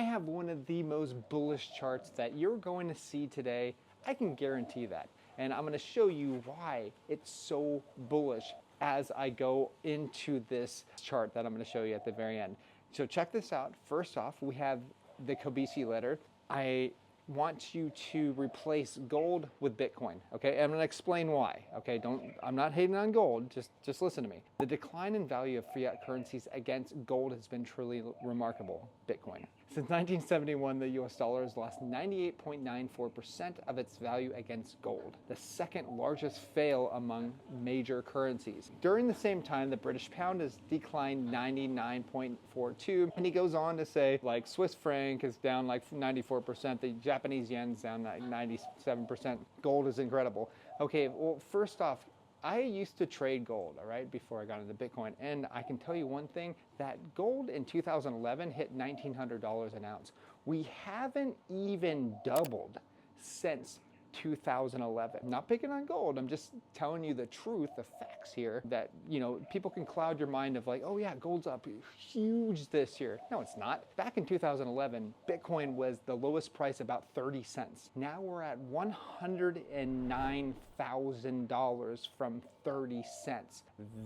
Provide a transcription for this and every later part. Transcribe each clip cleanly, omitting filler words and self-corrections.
have one of the most bullish charts that you're going to see today. I can guarantee that. And I'm going to show you why it's so bullish as I go into this chart that I'm going to show you at the very end. So check this out. First off, we have the Kobeshi letter. I want you to replace gold with Bitcoin, okay? I'm gonna explain why, okay? I'm not hating on gold, just listen to me. The decline in value of fiat currencies against gold has been truly remarkable, Bitcoin. Since 1971, the US dollar has lost 98.94% of its value against gold, the second largest fail among major currencies. During the same time, the British pound has declined 99.42, and he goes on to say, like, Swiss franc is down like 94%, the Japanese yen's down like 97%, gold is incredible. Okay, well, first off, I used to trade gold, all right, before I got into Bitcoin. And I can tell you one thing, that gold in 2011 hit $1,900 an ounce. We haven't even doubled since 2011. I'm not picking on gold. I'm just telling you the truth, the facts here, that, you know, people can cloud your mind of like, oh yeah, gold's up huge this year. No, it's not. Back in 2011, Bitcoin was the lowest price about 30 cents. Now we're at $109,000 from 30 cents.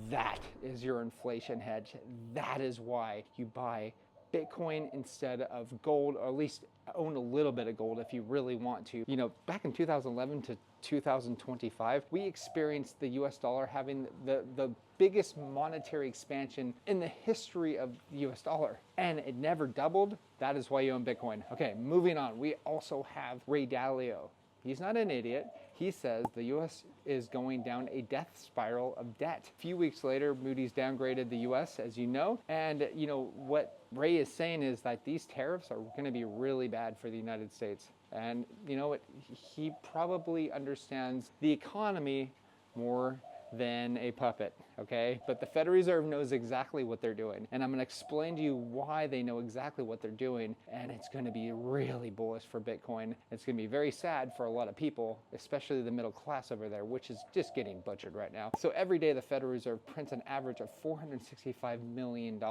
That is your inflation hedge. That is why you buy Bitcoin instead of gold, or at least own a little bit of gold if you really want to. You know, back in 2011 to 2025, we experienced the US dollar having the biggest monetary expansion in the history of the US dollar, and it never doubled. That is why you own Bitcoin. Okay, moving on. We also have Ray Dalio. He's not an idiot. He says the US is going down a death spiral of debt. A few weeks later, Moody's downgraded the US, as you know. And you know what Ray is saying is that these tariffs are going to be really bad for the United States. And you know what? He probably understands the economy more than a puppet, okay? But the Federal Reserve knows exactly what they're doing. And I'm gonna explain to you why they know exactly what they're doing. And it's gonna be really bullish for Bitcoin. It's gonna be very sad for a lot of people, especially the middle class over there, which is just getting butchered right now. So every day the Federal Reserve prints an average of $465 million.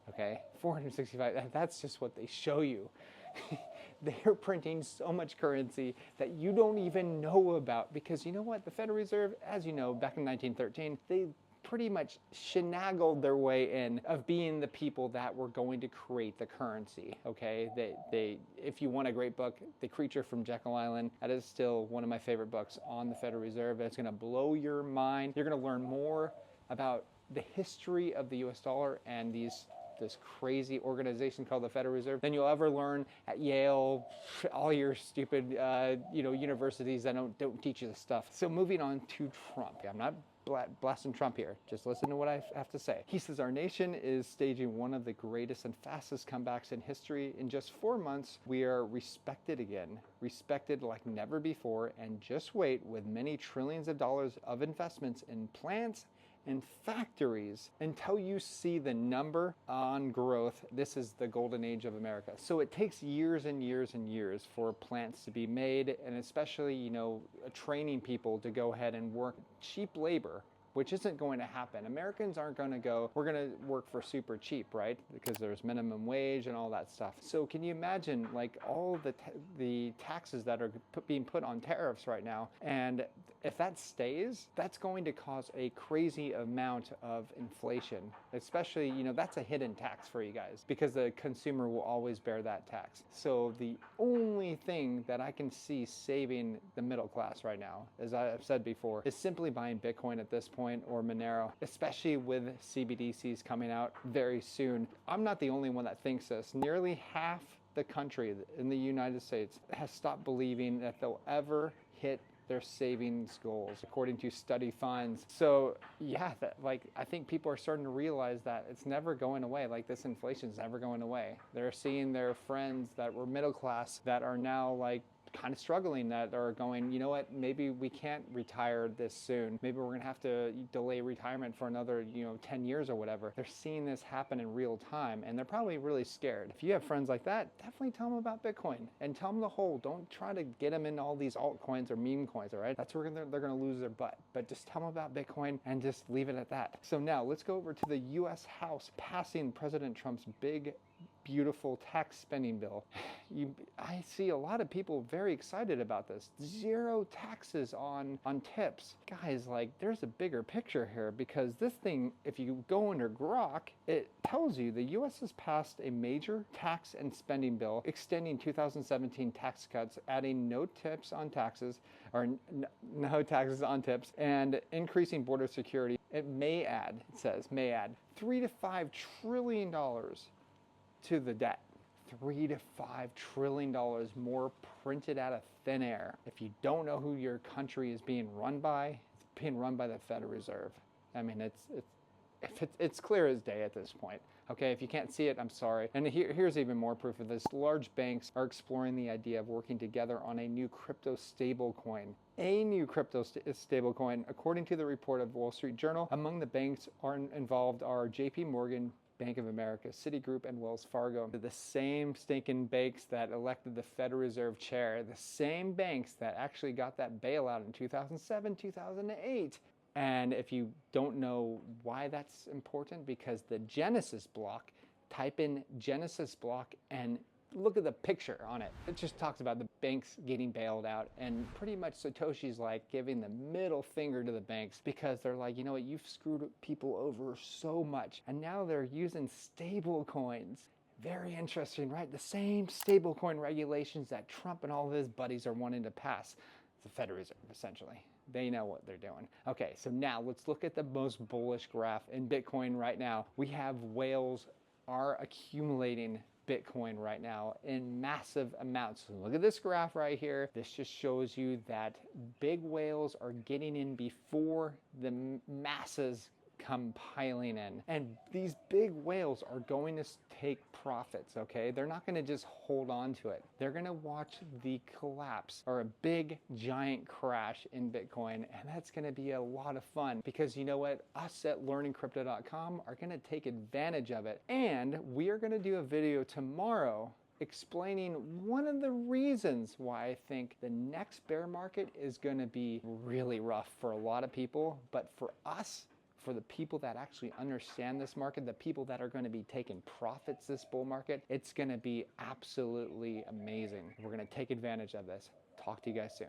Okay, 465, that's just what they show you. They're printing so much currency that you don't even know about, because you know what? The Federal Reserve, as you know, back in 1913, they pretty much finagled their way in of being the people that were going to create the currency, okay? They if you want a great book, The Creature from Jekyll Island, that is still one of my favorite books on the Federal Reserve. It's gonna blow your mind. You're gonna learn more about the history of the US dollar and this crazy organization called the Federal Reserve than you'll ever learn at Yale, all your stupid universities that don't teach you this stuff. So moving on to Trump. I'm not blasting Trump here. Just listen to what I have to say. He says our nation is staging one of the greatest and fastest comebacks in history. In just 4 months, we are respected again, respected like never before, and just wait, with many trillions of dollars of investments in plants and factories until you see the number on growth. This is the golden age of America. So it takes years and years and years for plants to be made, and especially, you know, training people to go ahead and work cheap labor, which isn't going to happen. Americans aren't going to go, we're going to work for super cheap, right? Because there's minimum wage and all that stuff. So can you imagine like all the taxes that are being put on tariffs right now? And if that stays, that's going to cause a crazy amount of inflation, especially, you know, that's a hidden tax for you guys because the consumer will always bear that tax. So the only thing that I can see saving the middle class right now, as I've said before, is simply buying Bitcoin at this point, or Monero, especially with CBDCs coming out very soon. I'm not the only one that thinks this. Nearly half the country in the United States has stopped believing that they'll ever hit their savings goals, according to study funds. So yeah, I think people are starting to realize that it's never going away. Like, this inflation is never going away. They're seeing their friends that were middle class that are now like kind of struggling, that are going, you know what, maybe we can't retire this soon. Maybe we're gonna have to delay retirement for another, 10 years or whatever. They're seeing this happen in real time, and they're probably really scared. If you have friends like that, definitely tell them about Bitcoin and tell them the whole. Don't try to get them into all these altcoins or meme coins, all right? That's where they're gonna lose their butt. But just tell them about Bitcoin and just leave it at that. So now let's go over to the US House passing President Trump's big beautiful tax spending bill. I see a lot of people very excited about this. 0 taxes on tips. Guys, like, there's a bigger picture here, because this thing, if you go under Grok, it tells you the US has passed a major tax and spending bill extending 2017 tax cuts, adding no tips on taxes, or no taxes on tips, and increasing border security. It may add, it says, may add $3 to $5 trillion to the debt. $3 to $5 trillion more printed out of thin air. If you don't know who your country is being run by, it's being run by the Federal Reserve. I mean, it's clear as day at this point. Okay, if you can't see it, I'm sorry. And here's even more proof of this. Large banks are exploring the idea of working together on a new crypto stablecoin. A new crypto stablecoin, according to the report of Wall Street Journal. Among the banks involved are JP Morgan, Bank of America, Citigroup, and Wells Fargo. The same stinking banks that elected the Federal Reserve chair, the same banks that actually got that bailout in 2007, 2008. And if you don't know why that's important, because the Genesis block, type in Genesis block and look at the picture on it. It just talks about the banks getting bailed out, and pretty much Satoshi's like giving the middle finger to the banks, because they're like, you know what, you've screwed people over so much, and now they're using stable coins. Very interesting, right? The same stablecoin regulations that Trump and all of his buddies are wanting to pass. The Federal Reserve, essentially. They know what they're doing. Okay, so now let's look at the most bullish graph in Bitcoin right now. We have whales are accumulating Bitcoin right now in massive amounts. So look at this graph right here. This just shows you that big whales are getting in before the masses come piling in. And these big whales are going to take profits, okay? They're not going to just hold on to it. They're going to watch the collapse, or a big giant crash in Bitcoin, and that's going to be a lot of fun, because you know what? Us at learningcrypto.com are going to take advantage of it. And we are going to do a video tomorrow explaining one of the reasons why I think the next bear market is going to be really rough for a lot of people, but for us, for the people that actually understand this market, the people that are going to be taking profits this bull market, it's going to be absolutely amazing. We're going to take advantage of this. Talk to you guys soon.